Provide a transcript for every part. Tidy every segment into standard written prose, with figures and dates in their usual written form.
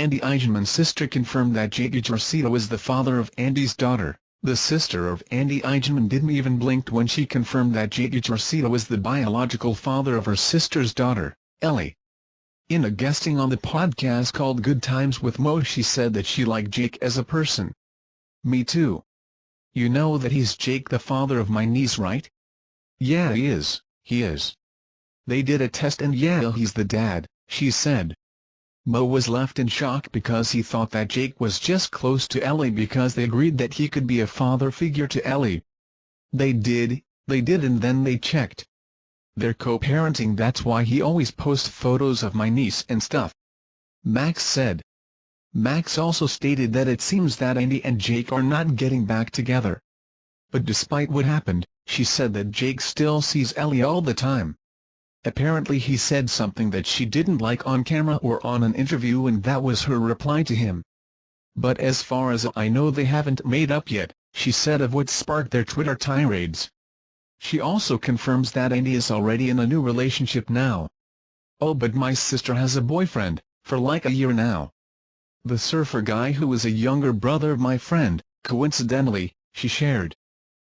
Andi Eigenman's sister confirmed that Jake Ejercito is the father of Andi's daughter. The sister of Andi Eigenman didn't even blink when she confirmed that Jake Ejercito is the biological father of her sister's daughter, Ellie. In a guesting on the podcast called Good Times with Mo, she said that she liked Jake as a person. "Me too. You know that he's Jake, the father of my niece, right?" "Yeah, he is. They did a test and yeah, he's the dad," she said. Mo was left in shock because he thought that Jake was just close to Ellie because they agreed that he could be a father figure to Ellie. They did and then they checked. They're co-parenting, that's why he always posts photos of my niece and stuff, Max said. Max also stated that it seems that Andi and Jake are not getting back together. But despite what happened, she said that Jake still sees Ellie all the time. Apparently he said something that she didn't like on camera or on an interview, and that was her reply to him. "But as far as I know, they haven't made up yet," she said of what sparked their Twitter tirades. She also confirms that Andi is already in a new relationship now. "Oh, but my sister has a boyfriend, for like a year now. The surfer guy who is a younger brother of my friend, coincidentally," she shared.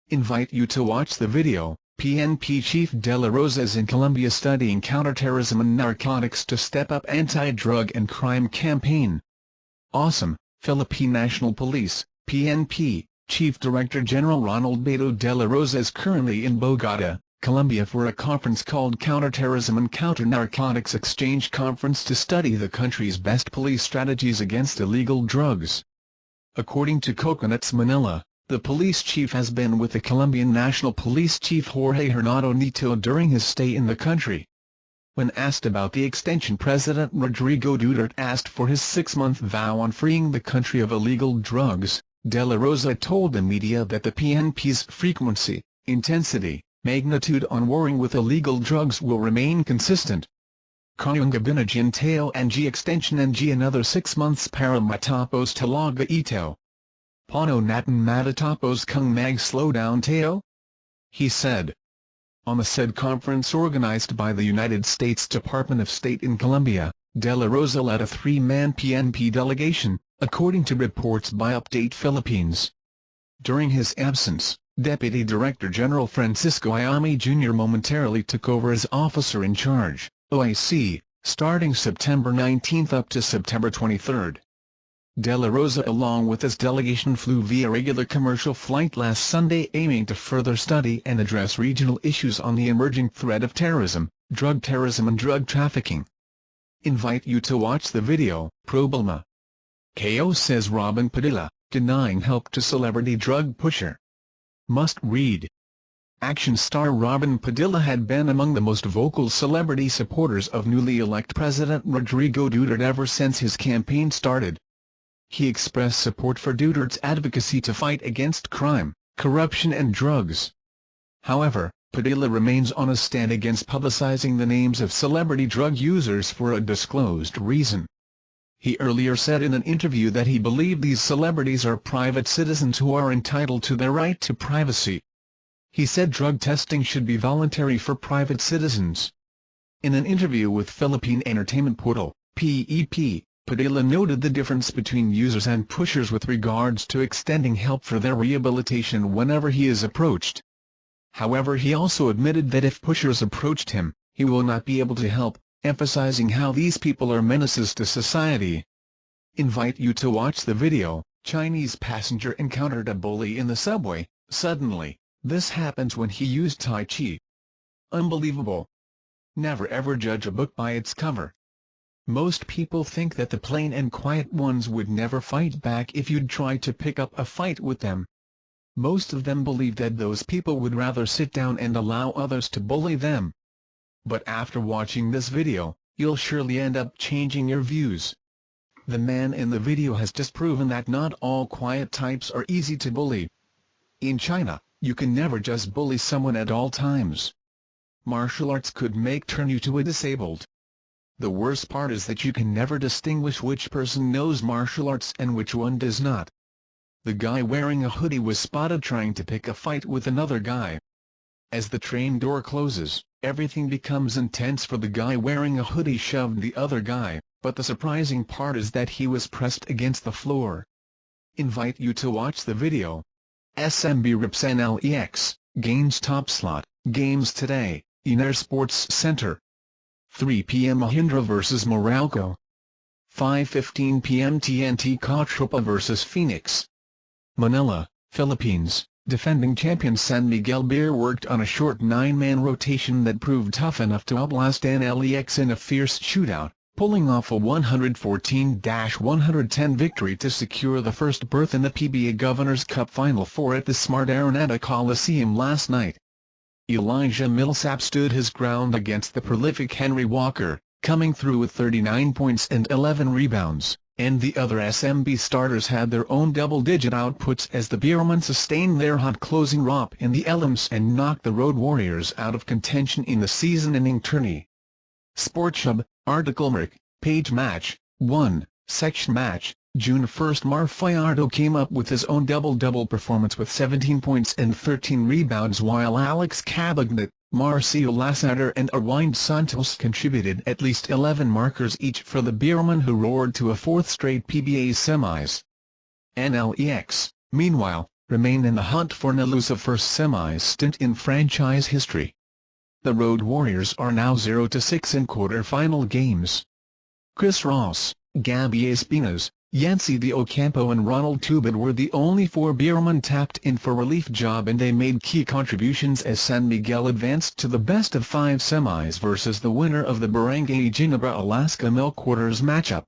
Invite you to watch the video. PNP Chief De La Rosa is in Colombia studying counterterrorism and narcotics to step up anti-drug and crime campaign. Awesome. Philippine National Police, PNP, Chief Director General Ronald Beto De La Rosa is currently in Bogotá, Colombia for a conference called Counterterrorism and Counter-Narcotics Exchange Conference to study the country's best police strategies against illegal drugs. According to Coconuts Manila, the police chief has been with the Colombian National Police Chief Jorge Hernando Nieto during his stay in the country. When asked about the extension, President Rodrigo Duterte asked for his 6-month vow on freeing the country of illegal drugs. De La Rosa told the media that the PNP's frequency, intensity, magnitude on warring with illegal drugs will remain consistent. Kayong Gabinagin Tao and G extension and G another 6 months para matapos talaga ito. Paano natin matatapos kung mag-slow-down tayo? He said. On the said conference organized by the United States Department of State in Colombia, De La Rosa led a 3-man PNP delegation, according to reports by Update Philippines. During his absence, Deputy Director General Francisco Iame Jr. momentarily took over as officer in charge, OIC, starting September 19 up to September 23. De La Rosa along with his delegation flew via regular commercial flight last Sunday, aiming to further study and address regional issues on the emerging threat of terrorism and drug trafficking. Invite you to watch the video. Problema. KO says Robin Padilla, denying help to celebrity drug pusher. Must read. Action star Robin Padilla had been among the most vocal celebrity supporters of newly elected President Rodrigo Duterte ever since his campaign started. He expressed support for Duterte's advocacy to fight against crime, corruption and drugs. However, Padilla remains on a stand against publicizing the names of celebrity drug users for a disclosed reason. He earlier said in an interview that he believed these celebrities are private citizens who are entitled to their right to privacy. He said drug testing should be voluntary for private citizens. In an interview with Philippine entertainment portal, PEP, Padilla noted the difference between users and pushers with regards to extending help for their rehabilitation whenever he is approached. However, he also admitted that if pushers approached him, he will not be able to help, emphasizing how these people are menaces to society. Invite you to watch the video. Chinese passenger encountered a bully in the subway. Suddenly, this happens when he used Tai Chi. Unbelievable. Never ever judge a book by its cover. Most people think that the plain and quiet ones would never fight back if you'd try to pick up a fight with them. Most of them believe that those people would rather sit down and allow others to bully them. But after watching this video, you'll surely end up changing your views. The man in the video has just proven that not all quiet types are easy to bully. In China, you can never just bully someone at all times. Martial arts could turn you to a disabled. The worst part is that you can never distinguish which person knows martial arts and which one does not. The guy wearing a hoodie was spotted trying to pick a fight with another guy. As the train door closes, everything becomes intense for the guy wearing a hoodie shoved the other guy, but the surprising part is that he was pressed against the floor. Invite you to watch the video. SMB rips NLEX, gains top slot, games today, Iner Sports Center. 3 p.m. Mahindra vs Morocco. 5:15 p.m. TNT Cotropa vs Phoenix. Manila, Philippines. Defending champion San Miguel Beer worked on a short 9-man rotation that proved tough enough to outlast NLEX in a fierce shootout, pulling off a 114-110 victory to secure the first berth in the PBA Governor's Cup Final Four at the Smart Araneta Coliseum last night. Elijah Millsap stood his ground against the prolific Henry Walker, coming through with 39 points and 11 rebounds, and the other SMB starters had their own double-digit outputs as the Beermen sustained their hot closing romp in the Elms and knocked the Road Warriors out of contention in the season-ending tourney. SportsHub, article Merck, page match, 1, section match, June 1. Mar Fajardo came up with his own double-double performance with 17 points and 13 rebounds while Alex Cabagnet, Marcio Lassater and Arwind Santos contributed at least 11 markers each for the Beermen who roared to a fourth straight PBA semis. NLEX, meanwhile, remain in the hunt for an elusive first semis stint in franchise history. The Road Warriors are now 0-6 in quarter-final games. Chris Ross, Gabby Espinas, Yancy De Ocampo and Ronald Tubid were the only 4 Beermen tapped in for relief job, and they made key contributions as San Miguel advanced to the best-of-5 semis versus the winner of the Barangay Ginebra-Alaska Milk Quarters matchup.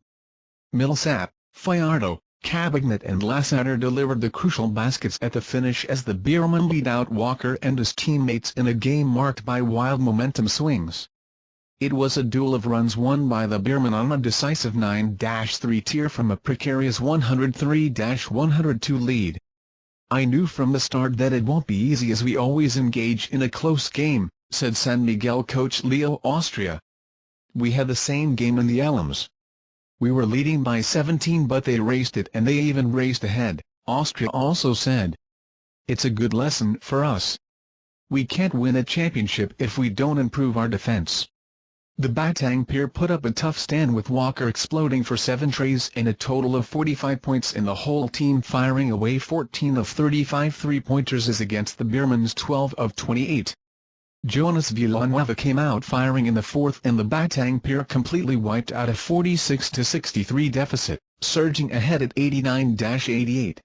Millsap, Fajardo, Cabagnet and Lassater delivered the crucial baskets at the finish as the Beermen beat out Walker and his teammates in a game marked by wild momentum swings. It was a duel of runs won by the Beermen on a decisive 9-3 tier from a precarious 103-102 lead. "I knew from the start that it won't be easy as we always engage in a close game," said San Miguel coach Leo Austria. "We had the same game in the Elms. We were leading by 17 but they raced it and they even raced ahead," Austria also said. "It's a good lesson for us. We can't win a championship if we don't improve our defense." The Batang Pier put up a tough stand with Walker exploding for 7 trays and a total of 45 points and the whole team firing away 14 of 35 three-pointers as against the Beermen's 12 of 28. Jonas Villanueva came out firing in the fourth and the Batang Pier completely wiped out a 46-63 deficit, surging ahead at 89-88.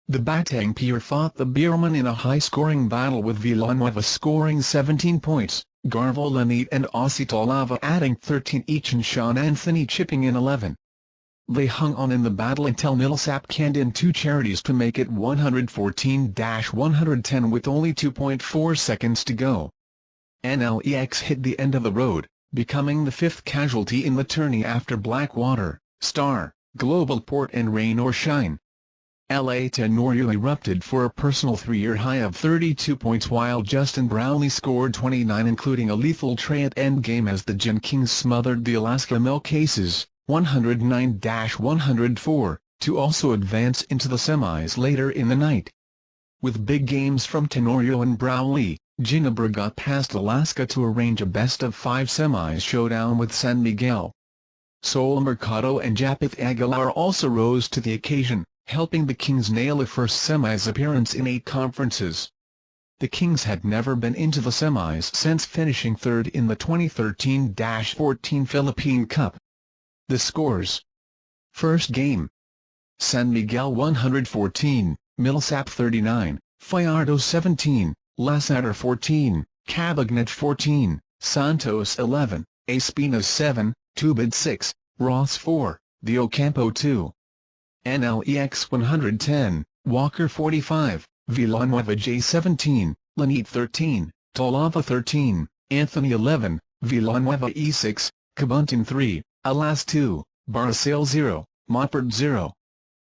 The Batang Pier fought the Beermen in a high-scoring battle with Villanueva scoring 17 points, Garvo Lanit and Osito Lava adding 13 each and Sean Anthony chipping in 11. They hung on in the battle until Millsap canned in 2 charities to make it 114-110 with only 2.4 seconds to go. NLEX hit the end of the road, becoming the 5th casualty in the tourney after Blackwater, Star, Global Port and Rain or Shine. LA Tenorio erupted for a personal 3-year high of 32 points while Justin Brownlee scored 29 including a lethal tray at endgame as the Gen Kings smothered the Alaska Milk Aces, 109-104, to also advance into the semis later in the night. With big games from Tenorio and Brownlee, Ginebra got past Alaska to arrange a best-of-5 semis showdown with San Miguel. Sol Mercado and Japeth Aguilar also rose to the occasion, helping the Kings nail a first semis appearance in 8 conferences. The Kings had never been into the semis since finishing 3rd in the 2013-14 Philippine Cup. The scores. First game. San Miguel 114, Millsap 39, Fajardo 17, Lassater 14, Cabagnet 14, Santos 11, Espinas 7, Tubid 6, Ross 4, De Ocampo 2. NLEX 110, Walker 45, Villanueva J 17, Lanit 13, Tolava 13, Anthony 11, Villanueva E 6, Cabuntin 3, Alas 2, Barcel 0, Moppert 0.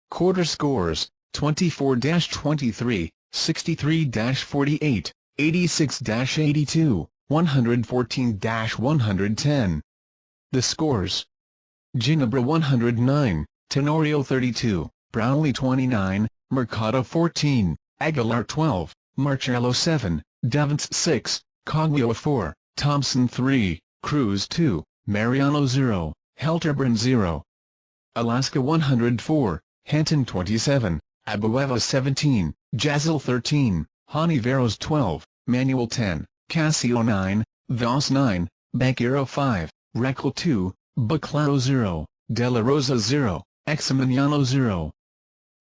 Quarter scores, 24-23, 63-48, 86-82, 114-110. The scores. Ginebra 109, Tenorio 32, Brownlee 29, Mercado 14, Aguilar 12, Marcello 7, Devance 6, Coglio 4, Thompson 3, Cruz 2, Mariano 0, Helterbrunn 0. Alaska 104, Henton 27, Abueva 17, Jazil 13, Honiveros 12, Manuel 10, Casio 9, Voss 9, Banquero 5, Reckel 2, Baclaro 0, De La Rosa 0, Eximignano 0.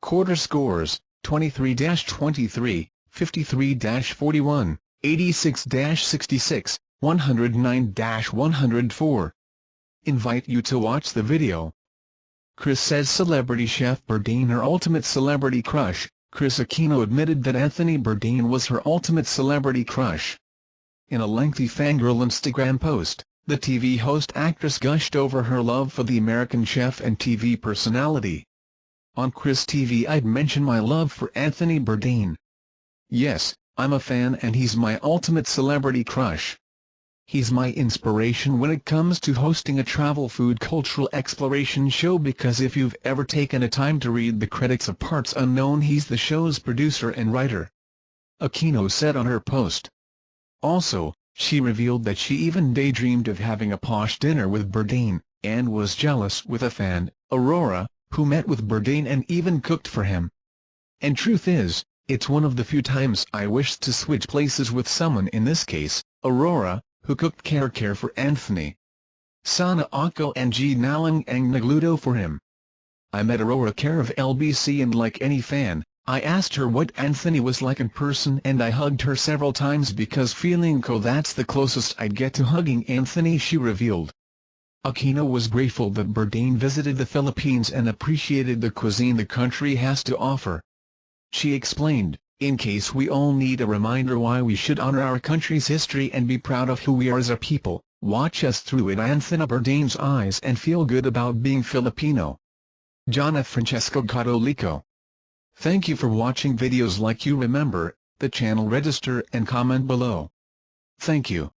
Quarter scores, 23-23, 53-41, 86-66, 109-104. Invite you to watch the video. Chris says celebrity chef Bourdain her ultimate celebrity crush. Kris Aquino admitted that Anthony Bourdain was her ultimate celebrity crush. In a lengthy fangirl Instagram post, the TV host actress gushed over her love for the American chef and TV personality. On Chris TV I'd mention my love for Anthony Bourdain. Yes, I'm a fan and he's my ultimate celebrity crush. He's my inspiration when it comes to hosting a travel food cultural exploration show because if you've ever taken a time to read the credits of Parts Unknown he's the show's producer and writer. Aquino said on her post. Also, she revealed that she even daydreamed of having a posh dinner with Bourdain, and was jealous with a fan, Aurora, who met with Bourdain and even cooked for him. And truth is, it's one of the few times I wished to switch places with someone, in this case, Aurora, who cooked care for Anthony. Sana ako and nalang ang nagluto for him. I met Aurora care of LBC and like any fan, I asked her what Anthony was like in person and I hugged her several times because feeling ko that's the closest I'd get to hugging Anthony, she revealed. Aquino was grateful that Bourdain visited the Philippines and appreciated the cuisine the country has to offer. She explained, in case we all need a reminder why we should honor our country's history and be proud of who we are as a people, watch us through it Anthony Bourdain's eyes and feel good about being Filipino. Jonna Francesco Catolico. Thank you for watching videos like you. Remember, the channel register and comment below. Thank you.